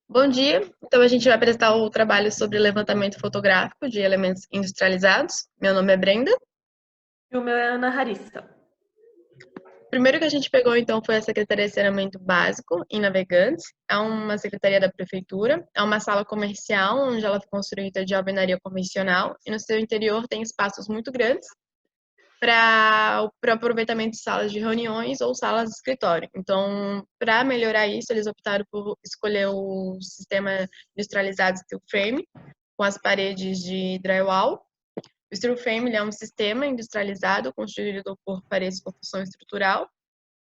Bom dia. Então, a gente vai apresentar o trabalho sobre levantamento fotográfico de elementos industrializados. Meu nome é Brenda. E o meu é Ana Harissa. O primeiro que a gente pegou, então, foi a Secretaria de Saneamento Básico, em Navegantes. É uma secretaria da Prefeitura. É uma sala comercial, onde ela foi construída de alvenaria convencional. E no seu interior tem espaços muito grandes para o aproveitamento de salas de reuniões ou salas de escritório. Então, para melhorar isso, eles optaram por escolher o sistema industrializado Steel Frame, com as paredes de drywall. O Steel Frame é um sistema industrializado construído por paredes com função estrutural.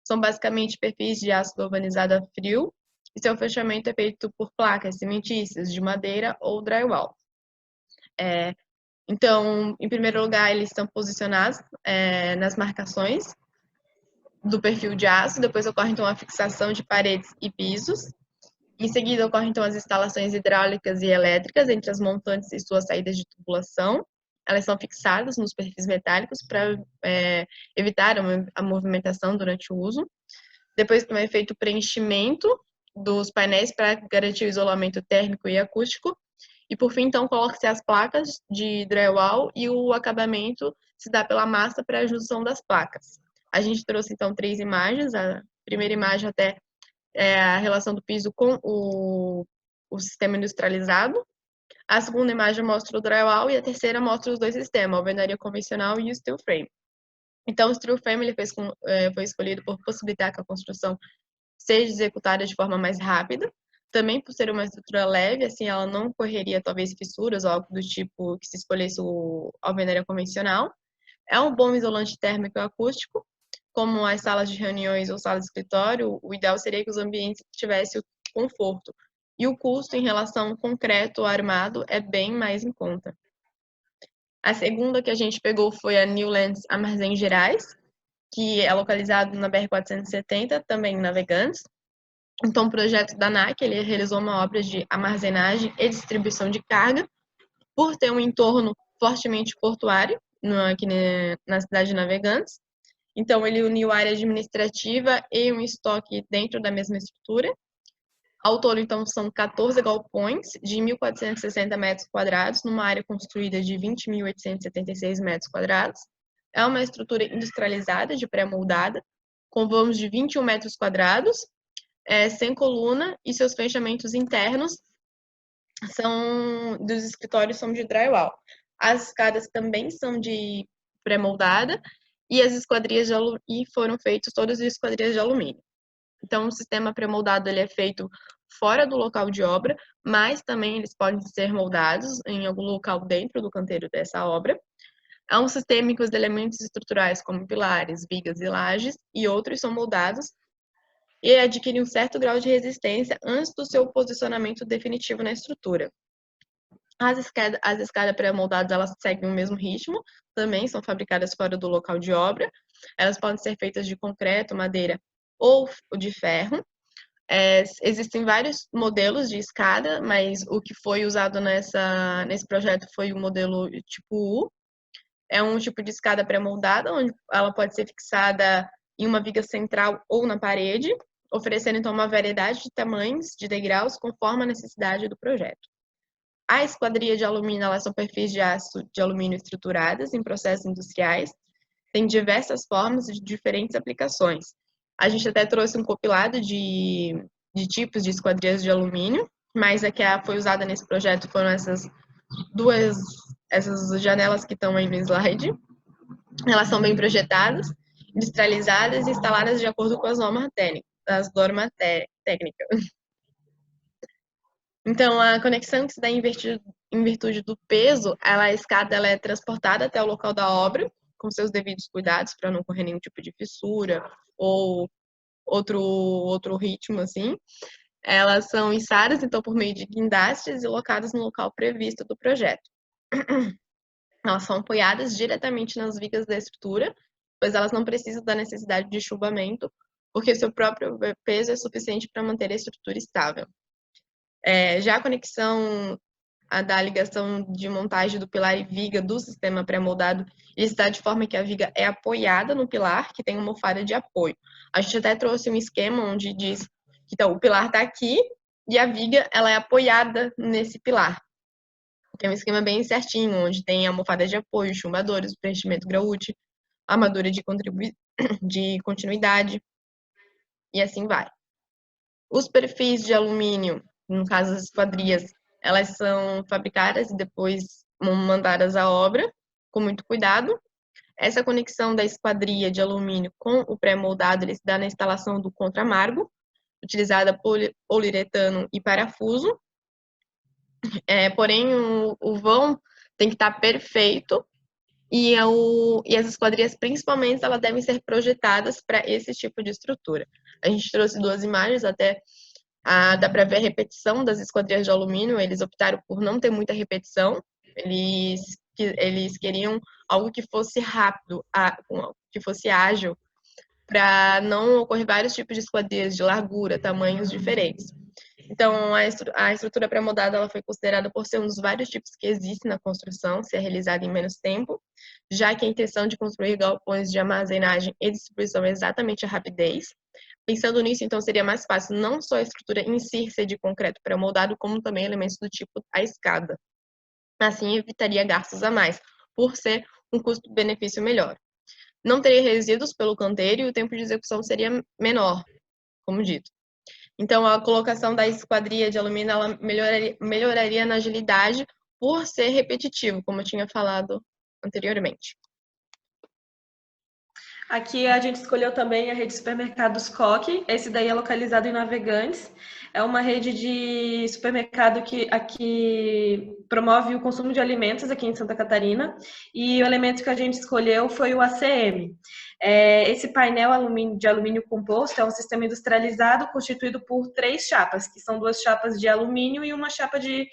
São basicamente perfis de aço galvanizado a frio e seu fechamento é feito por placas cimentícias de madeira ou drywall. Então, em primeiro lugar, eles estão posicionados nas marcações do perfil de aço, depois ocorre então a fixação de paredes e pisos. Em seguida, ocorrem então as instalações hidráulicas e elétricas entre as montantes e suas saídas de tubulação. Elas são fixadas nos perfis metálicos para evitar a movimentação durante o uso. Depois também é feito o preenchimento dos painéis para garantir o isolamento térmico e acústico. E por fim, então, coloca-se as placas de drywall e o acabamento se dá pela massa para a junção das placas. A gente trouxe então 3 imagens. A primeira imagem até a relação do piso com o sistema industrializado. A segunda imagem mostra o drywall e a terceira mostra os dois sistemas, a alvenaria convencional e o steel frame. Então, o steel frame ele foi escolhido por possibilitar que a construção seja executada de forma mais rápida, também por ser uma estrutura leve, assim, ela não correria talvez fissuras ou algo do tipo que se escolhesse o alvenaria convencional. É um bom isolante térmico e acústico, como as salas de reuniões ou salas de escritório, o ideal seria que os ambientes tivessem o conforto. E o custo em relação ao concreto armado é bem mais em conta. A segunda que a gente pegou foi a Newlands Armazéns Gerais, que é localizado na BR-470, também em Navegantes. Então, o projeto da ANAC, ele realizou uma obra de armazenagem e distribuição de carga, por ter um entorno fortemente portuário, aqui na cidade de Navegantes. Então, ele uniu a área administrativa e um estoque dentro da mesma estrutura. Ao todo, então, são 14 galpões de 1.460 metros quadrados, numa área construída de 20.876 metros quadrados. É uma estrutura industrializada, de pré-moldada, com vãos de 21 metros quadrados, sem coluna, e seus fechamentos internos dos escritórios são de drywall. As escadas também são de pré-moldada, e as esquadrias e foram feitas todas as esquadrias de alumínio. Então, o sistema pré-moldado ele é feito fora do local de obra, mas também eles podem ser moldados em algum local dentro do canteiro dessa obra. Há um sistema em que os elementos estruturais, como pilares, vigas e lajes, e outros são moldados e adquirem um certo grau de resistência antes do seu posicionamento definitivo na estrutura. As escadas pré-moldadas, elas seguem o mesmo ritmo, também são fabricadas fora do local de obra. Elas podem ser feitas de concreto, madeira ou de ferro. Existem vários modelos de escada, mas o que foi usado nesse projeto foi o modelo tipo U. É um tipo de escada pré-moldada, onde ela pode ser fixada em uma viga central ou na parede, oferecendo então uma variedade de tamanhos, de degraus, conforme a necessidade do projeto. A esquadria de alumínio, elas são perfis de aço de alumínio estruturadas em processos industriais, tem diversas formas e de diferentes aplicações. A gente até trouxe um compilado de tipos de esquadrias de alumínio, mas a que foi usada nesse projeto foram essas janelas que estão aí no slide. Elas são bem projetadas, industrializadas e instaladas de acordo com as normas técnicas. Então, a conexão que se dá em virtude do peso, a escada ela é transportada até o local da obra, com seus devidos cuidados, para não correr nenhum tipo de fissura ou outro ritmo, assim. Elas são içadas, então, por meio de guindastes e locadas no local previsto do projeto. Elas são apoiadas diretamente nas vigas da estrutura, pois elas não precisam da necessidade de chumbamento, porque seu próprio peso é suficiente para manter a estrutura estável. Já a conexão da ligação de montagem do pilar e viga do sistema pré-moldado está de forma que a viga é apoiada no pilar, que tem uma almofada de apoio. A gente até trouxe um esquema onde diz que então, o pilar está aqui E a viga, ela é apoiada nesse pilar. Tem um esquema bem certinho, onde tem almofadas de apoio, chumbadores, preenchimento graúde, armadura de continuidade, e assim vai. Os perfis de alumínio, no caso das esquadrias, elas são fabricadas e depois mandadas à obra, com muito cuidado. Essa conexão da esquadria de alumínio com o pré-moldado, ele se dá na instalação do contramargo, utilizada poliuretano e parafuso. Porém, o vão tem que estar perfeito e as esquadrias, principalmente, elas devem ser projetadas para esse tipo de estrutura. A gente trouxe 2 imagens, até dá para ver a repetição das esquadrias de alumínio. Eles optaram por não ter muita repetição, eles queriam algo que fosse rápido, que fosse ágil, para não ocorrer vários tipos de esquadrias de largura, tamanhos diferentes. Então, a estrutura pré-moldada ela foi considerada por ser um dos vários tipos que existem na construção, ser realizada em menos tempo, já que a intenção de construir galpões de armazenagem e distribuição é exatamente a rapidez. Pensando nisso, então, seria mais fácil não só a estrutura em si ser de concreto pré-moldado, como também elementos do tipo a escada. Assim, evitaria gastos a mais, por ser um custo-benefício melhor. Não teria resíduos pelo canteiro e o tempo de execução seria menor, como dito. Então, a colocação da esquadria de alumínio ela melhoraria na agilidade por ser repetitivo, como eu tinha falado anteriormente. Aqui a gente escolheu também a rede de supermercados Coque. Esse daí é localizado em Navegantes. É uma rede de supermercado que aqui promove o consumo de alimentos aqui em Santa Catarina. E o elemento que a gente escolheu foi o ACM. Esse painel de alumínio composto é um sistema industrializado constituído por 3 chapas, que são 2 chapas de alumínio e uma chapa de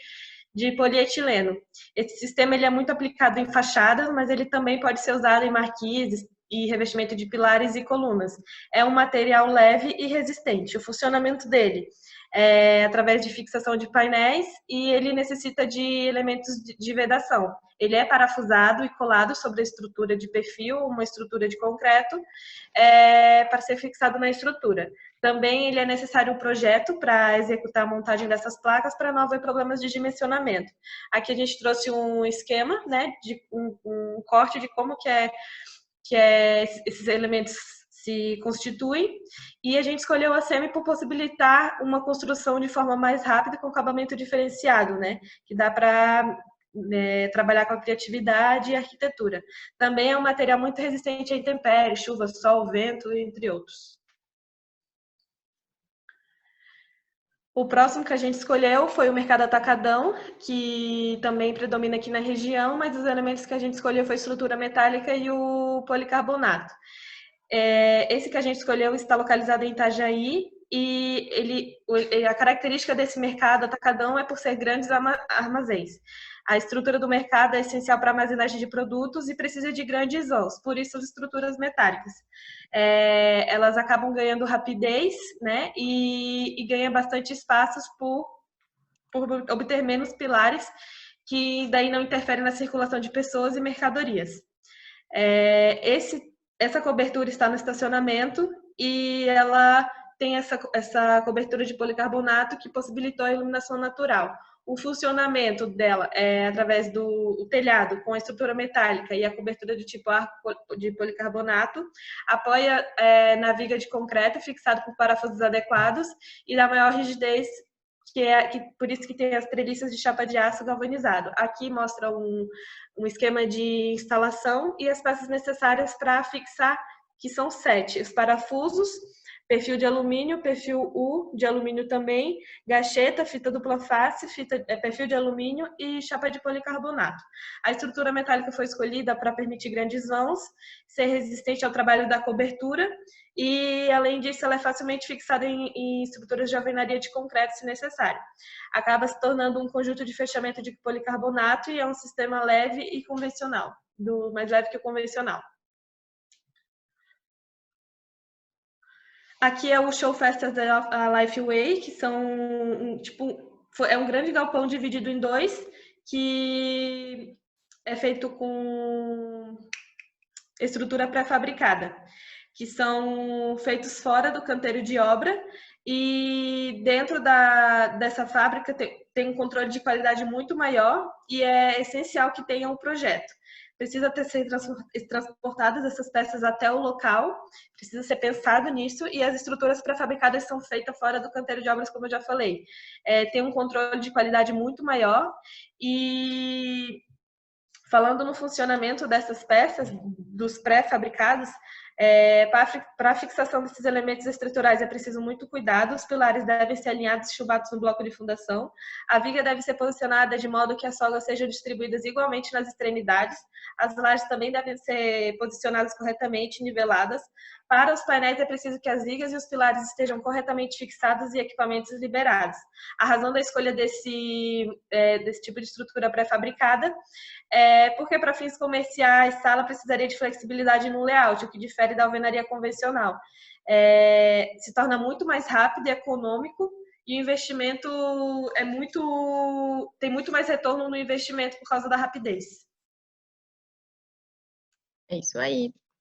polietileno. Esse sistema ele é muito aplicado em fachadas, mas ele também pode ser usado em marquises e revestimento de pilares e colunas. É um material leve e resistente. O funcionamento dele é através de fixação de painéis e ele necessita de elementos de vedação. Ele é parafusado e colado sobre a estrutura de perfil, uma estrutura de concreto, para ser fixado na estrutura. Também ele é necessário um projeto para executar a montagem dessas placas para não haver problemas de dimensionamento. Aqui a gente trouxe um esquema, né, de um corte de como que esses elementos se constituem, e a gente escolheu a SEMI por possibilitar uma construção de forma mais rápida com acabamento diferenciado, né, que dá para trabalhar com a criatividade e a arquitetura. Também é um material muito resistente a intempéries, chuva, sol, vento, entre outros. O próximo que a gente escolheu foi o mercado atacadão, que também predomina aqui na região, mas os elementos que a gente escolheu foi a estrutura metálica e o policarbonato. Esse que a gente escolheu está localizado em Itajaí e a característica desse mercado atacadão é por ser grandes armazéns. A estrutura do mercado é essencial para a armazenagem de produtos e precisa de grandes vãos, por isso as estruturas metálicas. Elas acabam ganhando rapidez, né, e ganham bastante espaços por obter menos pilares, que daí não interferem na circulação de pessoas e mercadorias. Essa cobertura está no estacionamento e ela tem essa cobertura de policarbonato que possibilitou a iluminação natural. O funcionamento dela é através do telhado com a estrutura metálica e a cobertura de tipo arco de policarbonato, apoia na viga de concreto fixado por parafusos adequados e dá maior rigidez, por isso que tem as treliças de chapa de aço galvanizado. Aqui mostra um esquema de instalação e as peças necessárias para fixar, que são 7. Os parafusos, perfil de alumínio, perfil U de alumínio também, gacheta, fita dupla face, perfil de alumínio e chapa de policarbonato. A estrutura metálica foi escolhida para permitir grandes vãos, ser resistente ao trabalho da cobertura e, além disso, ela é facilmente fixada em estruturas de alvenaria de concreto, se necessário. Acaba se tornando um conjunto de fechamento de policarbonato e é um sistema leve e convencional, mais leve que o convencional. Aqui é o Show Festas da Lifeway, que são, é um grande galpão dividido em 2, que é feito com estrutura pré-fabricada, que são feitos fora do canteiro de obra E dentro dessa fábrica tem um controle de qualidade muito maior e é essencial que tenha um projeto. Precisa ser transportadas essas peças até o local, precisa ser pensado nisso, e as estruturas pré-fabricadas são feitas fora do canteiro de obras, como eu já falei. Tem um controle de qualidade muito maior. E falando no funcionamento dessas peças, dos pré-fabricados, para a fixação desses elementos estruturais é preciso muito cuidado, os pilares devem ser alinhados e chubados no bloco de fundação, a viga deve ser posicionada de modo que as sogas sejam distribuídas igualmente nas extremidades, as lajes também devem ser posicionadas corretamente, niveladas. Para os painéis é preciso que as vigas e os pilares estejam corretamente fixados e equipamentos liberados. A razão da escolha desse tipo de estrutura pré-fabricada porque para fins comerciais, sala precisaria de flexibilidade no layout, o que difere da alvenaria convencional. Se torna muito mais rápido e econômico, e o investimento tem muito mais retorno no investimento por causa da rapidez. É isso aí.